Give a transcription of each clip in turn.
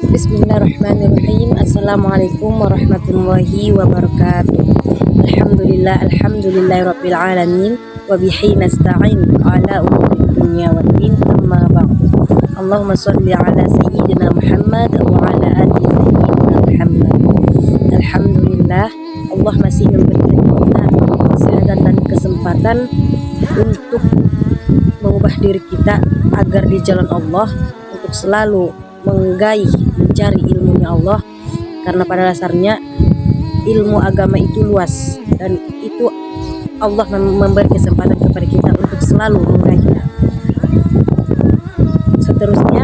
Bismillahirrahmanirrahim. Assalamualaikum warahmatullahi wabarakatuh. Alhamdulillahirabbil alamin wa bihi nasta'in ala umuri dunya waddin, amma ba'du. Allahumma shalli ala sayyidina Muhammad wa ala ali sayyidina Muhammad. Alhamdulillah, Allah masih memberikan kita kesehatan dan kesempatan untuk mengubah diri kita agar di jalan Allah, untuk selalu menggaih mencari ilmunya Allah, karena pada dasarnya ilmu agama itu luas dan itu Allah memberi kesempatan kepada kita untuk selalu menggaihnya. Seterusnya,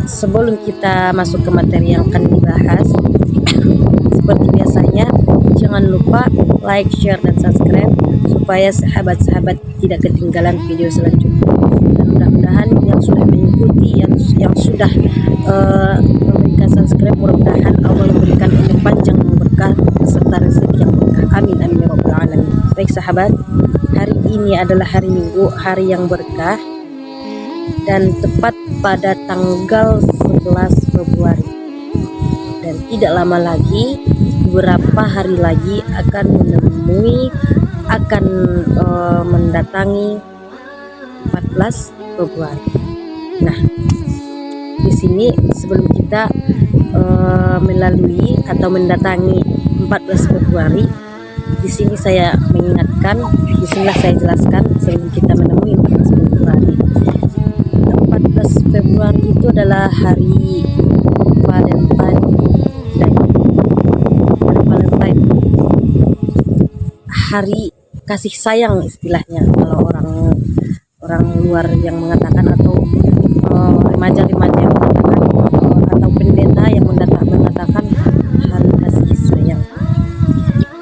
sebelum kita masuk ke materi yang akan dibahas, seperti biasanya jangan lupa like, share, dan subscribe supaya sahabat-sahabat tidak ketinggalan video selanjutnya. Dan mudah-mudahan yang sudah mengikuti, yang sudah memberikan subscribe, mudah-mudahan Allah memberikan umur panjang yang berkah serta rezeki yang berkah. Amin amin ya rabbal alamin. Baik sahabat, hari ini adalah hari Minggu, hari yang berkah, dan tepat pada tanggal 11 Februari. Dan tidak lama lagi, beberapa hari lagi akan mendatangi 14 Februari. Nah, di sini sebelum kita melalui atau mendatangi 14 Februari, di sini saya mengingatkan, di sinilah saya jelaskan sebelum kita menemui 14 Februari. 14 Februari itu adalah hari Valentine Day. Hari Valentine, hari kasih sayang istilahnya kalau orang luar yang mengatakan, atau remaja-remaja yang mengatakan, atau pendeta yang mengatakan hari kasih sayang.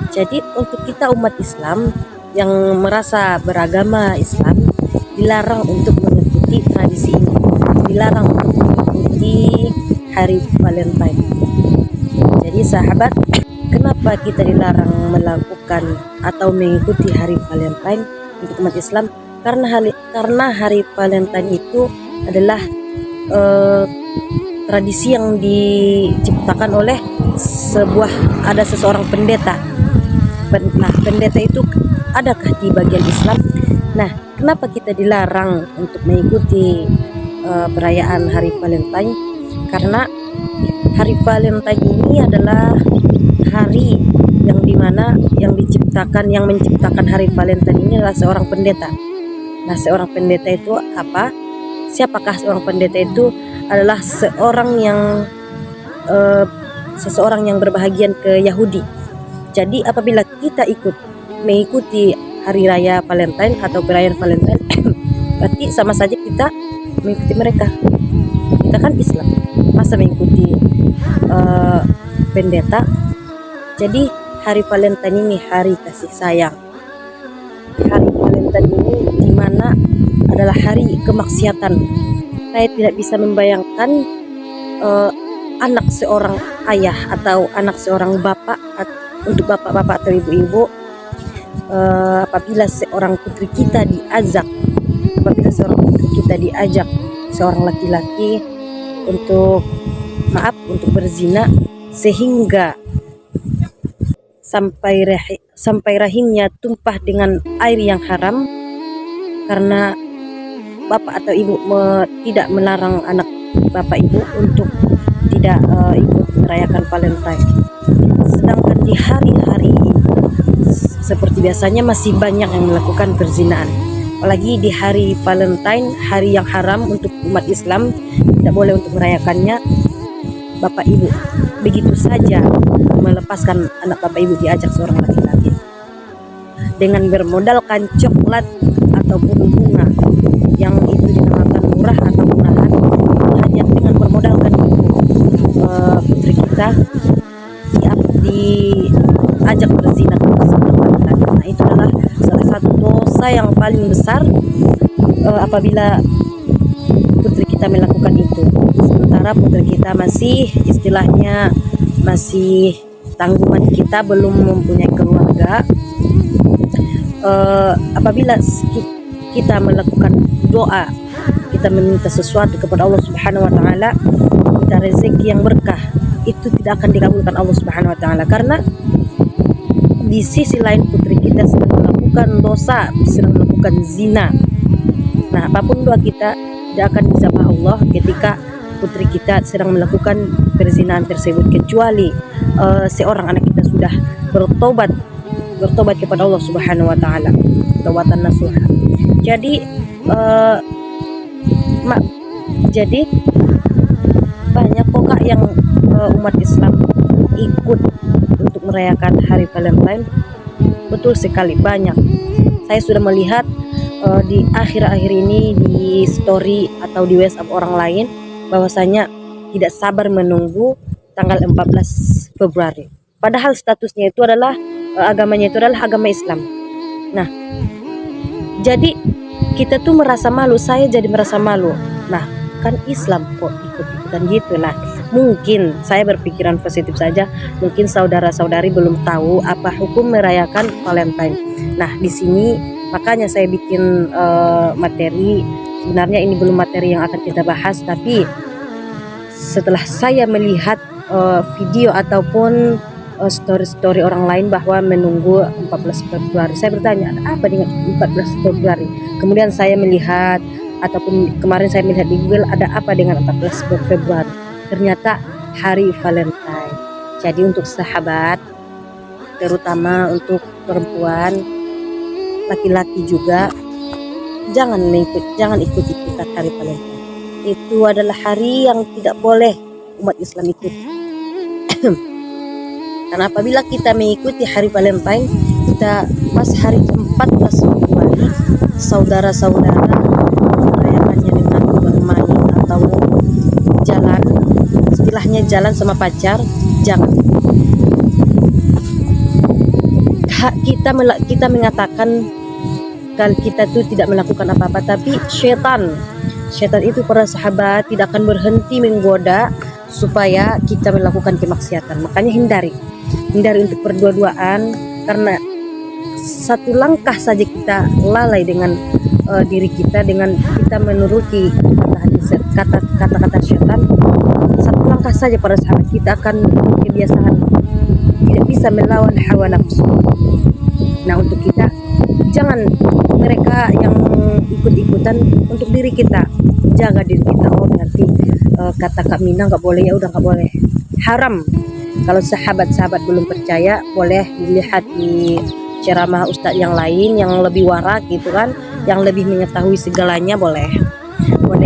Jadi untuk kita umat Islam yang merasa beragama Islam, dilarang untuk mengikuti tradisi ini, dilarang untuk mengikuti hari Valentine. Jadi sahabat, kenapa kita dilarang melakukan atau mengikuti hari Valentine untuk umat Islam? Karena hari Valentine itu adalah tradisi yang diciptakan oleh ada seseorang pendeta. Nah, pendeta itu adakah di bagian Islam? Nah, kenapa kita dilarang untuk mengikuti perayaan hari Valentine? Karena hari Valentine ini adalah hari yang dimana yang menciptakan hari Valentine ini adalah seorang pendeta. Nah, seorang pendeta itu apa? Siapakah seorang pendeta itu? Adalah seseorang yang berbahagian ke Yahudi. Jadi apabila kita mengikuti hari raya Valentine atau perayaan Valentine, berarti sama saja kita mengikuti mereka. Kita kan Islam, masa mengikuti pendeta? Jadi hari Valentine ini hari kasih sayang. Hari Valentine ini dimana adalah hari kemaksiatan. Saya tidak bisa membayangkan anak seorang ayah atau anak seorang bapak, untuk bapak-bapak atau ibu-ibu, apabila seorang putri kita diajak seorang laki-laki untuk berzina, sehingga sampai rahimnya tumpah dengan air yang haram, karena bapak atau ibu tidak melarang anak bapak ibu untuk tidak ikut merayakan Valentine. Sedangkan di hari-hari seperti biasanya masih banyak yang melakukan perzinaan. Apalagi di hari Valentine, hari yang haram untuk umat Islam, tidak boleh untuk merayakannya. Bapak ibu begitu saja melepaskan anak bapak ibu diajak seorang laki-laki dengan bermodalkan coklat ataupun bunga yang itu dinamakan murah atau murahan, hanya dengan bermodalkan putri kita diajak berzina bersama laki-laki. Nah, itu adalah salah satu dosa yang paling besar apabila putri kita melakukan itu. Sementara putri kita masih tanggungan kita, belum mempunyai keluarga. Apabila kita melakukan doa kita meminta sesuatu kepada Allah Subhanahu wa taala, minta rezeki yang berkah, itu tidak akan dikabulkan Allah Subhanahu wa taala, karena di sisi lain putri kita sedang melakukan dosa, sedang melakukan zina. Nah, apapun doa kita tidak akan dijawab Allah ketika putri kita sedang melakukan perzinahan tersebut, kecuali seorang anak kita sudah bertobat kepada Allah Subhanahu wa taala, taubatan nasuha. Jadi jadi banyak kok Kak yang umat Islam ikut untuk merayakan hari Valentine. Betul sekali, banyak. Saya sudah melihat di akhir-akhir ini di story atau di WhatsApp orang lain bahwasanya tidak sabar menunggu tanggal 14 Februari. Padahal statusnya itu adalah agamanya itu adalah agama Islam. Nah, jadi kita tuh merasa malu, saya jadi merasa malu. Nah, kan Islam kok ikut-ikutan gitu. Nah, mungkin saya berpikiran positif saja, mungkin saudara-saudari belum tahu apa hukum merayakan Valentine. Nah, di sini makanya saya bikin materi. Sebenarnya ini belum materi yang akan kita bahas, tapi setelah saya melihat video ataupun story-story orang lain bahwa menunggu 14 Februari, saya bertanya, ada apa dengan 14 Februari? Kemudian saya melihat, ataupun kemarin saya melihat di Google, ada apa dengan 14 Februari? Ternyata hari Valentine. Jadi untuk sahabat, terutama untuk perempuan, laki-laki juga, jangan ikut-ikutan hari Valentine. Itu adalah hari yang tidak boleh umat Islam ikut. Karena apabila kita mengikuti hari Valentine, kita pas hari 14 Februari, saudara-saudara merayakannya dengan bermain atau jalan, istilahnya jalan sama pacar, jangan. Kita mengatakan kalau kita tuh tidak melakukan apa-apa, tapi syaitan itu para sahabat tidak akan berhenti menggoda supaya kita melakukan kemaksiatan. Makanya hindari untuk berdua-duaan, karena satu langkah saja kita lalai dengan diri kita, dengan kita menuruti kata-kata syaitan, satu langkah saja para sahabat kita akan kebiasaan tidak bisa melawan hawa nafsu. Nah, untuk kita jangan mereka yang ikut-ikutan, untuk diri kita, jaga diri kita. Oh, berarti kata Kak Mina nggak boleh, ya udah nggak boleh, haram. Kalau sahabat-sahabat belum percaya, boleh dilihat di ceramah ustadz yang lain yang lebih warak gitu kan, yang lebih mengetahui segalanya, boleh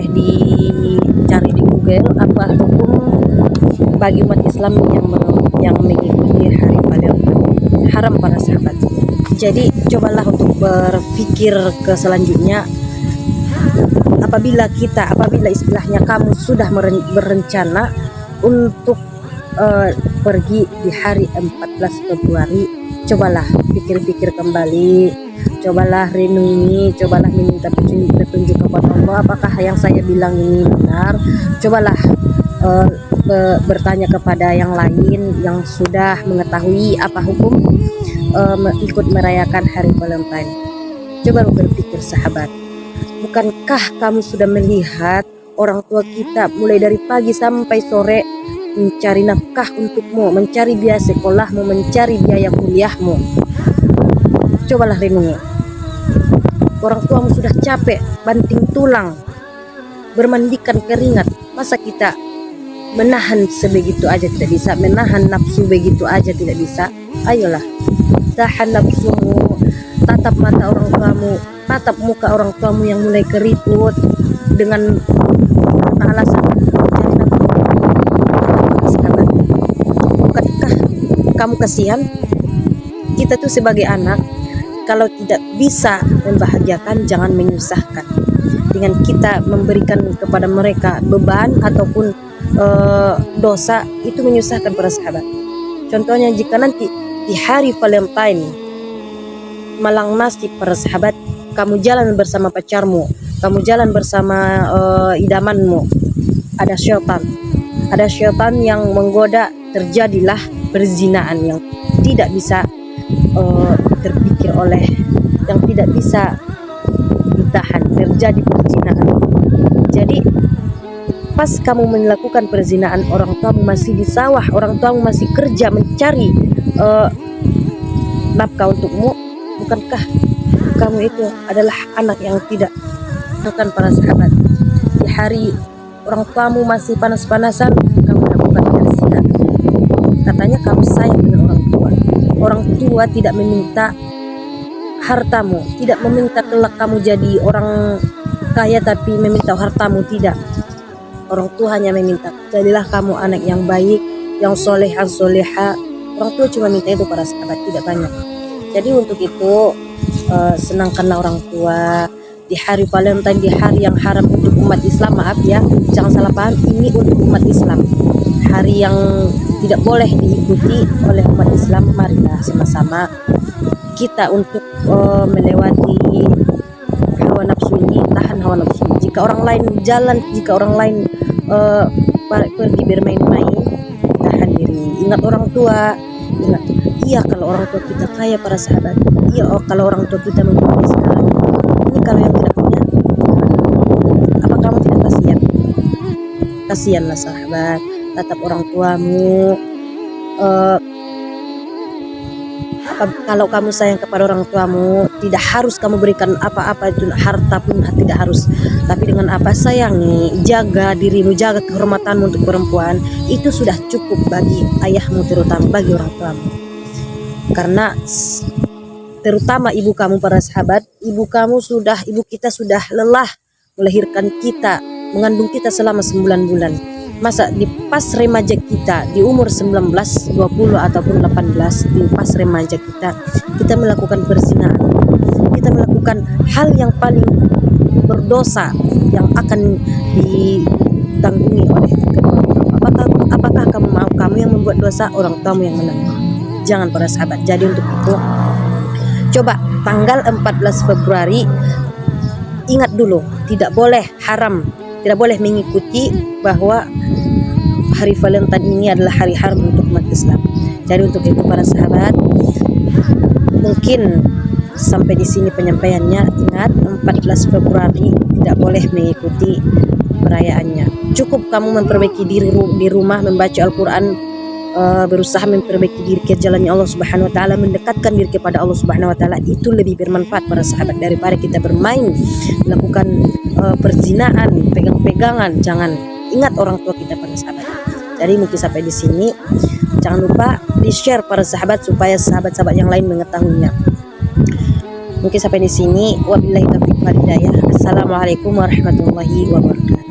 dicari di Google apa hukum bagi umat Islam yang mengikuti hari Valentine. Haram para sahabat. Jadi cobalah untuk berpikir ke selanjutnya, apabila istilahnya kamu sudah berencana untuk pergi di hari 14 Februari, cobalah pikir-pikir kembali, cobalah renungi, cobalah minta petunjuk kepada Allah, apakah yang saya bilang ini benar. Cobalah bertanya kepada yang lain yang sudah mengetahui apa hukum ikut merayakan hari Valentine. Coba berpikir sahabat, bukankah kamu sudah melihat orang tua kita mulai dari pagi sampai sore mencari nafkah untukmu, mencari biaya sekolahmu, mencari biaya kuliahmu? Cobalah renungi. Orang tuamu sudah capek, banting tulang, bermandikan keringat. Masa kita menahan sebegitu aja tidak bisa, menahan nafsu begitu aja tidak bisa? Ayolah, tahan nafsumu, tatap mata orang tuamu, tatap muka orang tuamu yang mulai keriput dengan alasan mencari nafkah. Bukankah kamu kasihan? Kita tuh sebagai anak, kalau tidak bisa membahagiakan, jangan menyusahkan. Dengan kita memberikan kepada mereka beban ataupun dosa, itu menyusahkan para sahabat. Contohnya, jika nanti di hari Valentine malang nasib para sahabat, kamu jalan bersama pacarmu, kamu jalan bersama idamanmu, ada syaitan yang menggoda, terjadilah perzinahan yang tidak bisa terpikir oleh, yang tidak bisa ditahan, terjadi perzinahan. Jadi pas kamu melakukan perzinaan, orang tuamu masih di sawah, orang tuamu masih kerja mencari nafkah untukmu, bukankah kamu itu adalah anak yang tidak bukan para sahabat? Di hari orang tuamu masih panas-panasan, kamu melakukan perzina. Katanya kamu sayang dengan orang tua. Orang tua tidak meminta hartamu, tidak meminta kelak kamu jadi orang kaya tapi meminta hartamu, tidak. Orang tua hanya meminta jadilah kamu anak yang baik, yang soleha soleha. Orang tua cuma minta itu para sahabat, tidak banyak. Jadi untuk itu senangkanlah orang tua. Di hari Valentine, di hari yang haram untuk umat Islam, maaf ya, jangan salah paham, ini untuk umat Islam, hari yang tidak boleh diikuti oleh umat Islam. Marilah sama-sama kita untuk melewati hawa nafsu ini, tahan hawa nafsu ini. Jika orang lain jalan, jika orang lain pergi bermain-main, tahan diri. Ingat orang tua, ingat, iya kalau orang tua kita kaya para sahabat, iya kalau orang tua kita mempunyai segalanya. Ini kalau yang tidak punya, apa kamu tidak kasihan? Kasihanlah sahabat, tatap orang tuamu. Kalau kamu sayang kepada orang tuamu, tidak harus kamu berikan apa-apa itu, harta pun tidak harus. Tapi dengan apa, sayangi, jaga dirimu, jaga kehormatanmu untuk perempuan, itu sudah cukup bagi ayahmu, terutama bagi orang tuamu. Karena terutama ibu kamu para sahabat, ibu kita sudah lelah melahirkan kita, mengandung kita selama 9 bulan. Masa di pas remaja kita di umur 19, 20 ataupun 18, di pas remaja kita melakukan perzinahan, kita melakukan hal yang paling berdosa yang akan ditanggungi oleh kedua orang tua. Apakah kamu mau kamu yang membuat dosa, orang tuamu yang menanggung? Jangan para sahabat. Jadi untuk itu, coba tanggal 14 Februari ingat dulu, tidak boleh haram, tidak boleh mengikuti bahwa hari Valentine ini adalah hari haram untuk umat Islam. Jadi untuk itu para sahabat, mungkin sampai di sini penyampaiannya. Ingat, 14 Februari tidak boleh mengikuti perayaannya. Cukup kamu memperbaiki diri di rumah, membaca Al-Quran, berusaha memperbaiki diri ke jalannya Allah Subhanahu wa taala, mendekatkan diri kepada Allah Subhanahu wa taala. Itu lebih bermanfaat para sahabat daripada kita bermain, melakukan perzinaan, pegang-pegangan. Jangan. Ingat orang tua kita para sahabat. Jadi mungkin sampai di sini. Jangan lupa di-share para sahabat supaya sahabat-sahabat yang lain mengetahuinya. Mungkin sampai di sini. Wabillahi taufiq wal hidayah. Assalamualaikum warahmatullahi wabarakatuh.